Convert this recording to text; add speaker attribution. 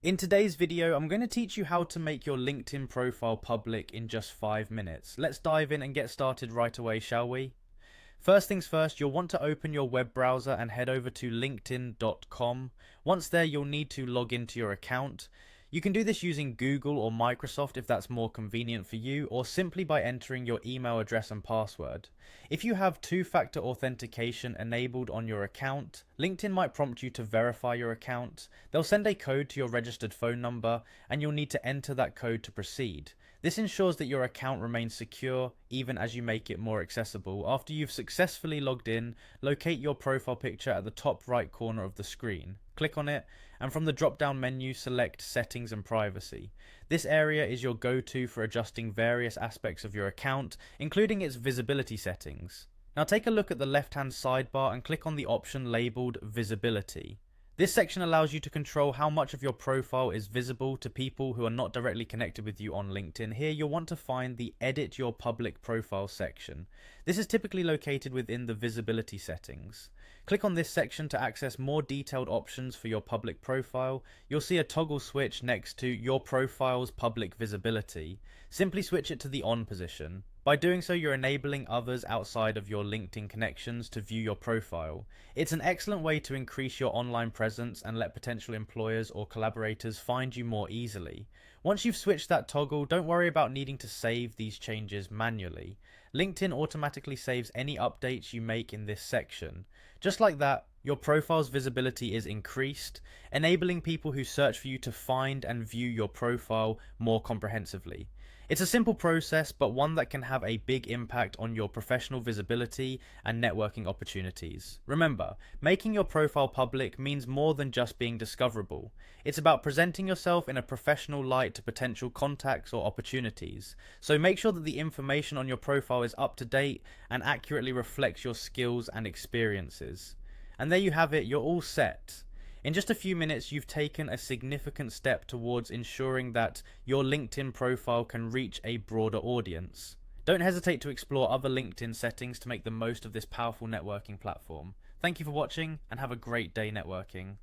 Speaker 1: In today's video, I'm going to teach you how to make your LinkedIn profile public in just 5 minutes. Let's dive in and get started right away, shall we? First things first, you'll want to open your web browser and head over to linkedin.com. Once there, you'll need to log into your account. You can do this using Google or Microsoft if that's more convenient for you, or simply by entering your email address and password. If you have two-factor authentication enabled on your account, LinkedIn might prompt you to verify your account. They'll send a code to your registered phone number, and you'll need to enter that code to proceed. This ensures that your account remains secure even as you make it more accessible. After you've successfully logged in, locate your profile picture at the top right corner of the screen. Click on it, and from the drop-down menu, select Settings and Privacy. This area is your go-to for adjusting various aspects of your account, including its visibility settings. Now take a look at the left-hand sidebar and click on the option labeled Visibility. This section allows you to control how much of your profile is visible to people who are not directly connected with you on LinkedIn. Here you'll want to find the Edit Your Public Profile section. This is typically located within the visibility settings. Click on this section to access more detailed options for your public profile. You'll see a toggle switch next to Your Profile's Public Visibility. Simply switch it to the On position. By doing so, you're enabling others outside of your LinkedIn connections to view your profile. It's an excellent way to increase your online presence and let potential employers or collaborators find you more easily. Once you've switched that toggle, don't worry about needing to save these changes manually. LinkedIn automatically saves any updates you make in this section. Just like that, your profile's visibility is increased, enabling people who search for you to find and view your profile more comprehensively. It's a simple process, but one that can have a big impact on your professional visibility and networking opportunities. Remember, making your profile public means more than just being discoverable. It's about presenting yourself in a professional light to potential contacts or opportunities. So make sure that the information on your profile is up to date and accurately reflects your skills and experiences. And there you have it, you're all set. In just a few minutes, you've taken a significant step towards ensuring that your LinkedIn profile can reach a broader audience. Don't hesitate to explore other LinkedIn settings to make the most of this powerful networking platform. Thank you for watching, and have a great day networking.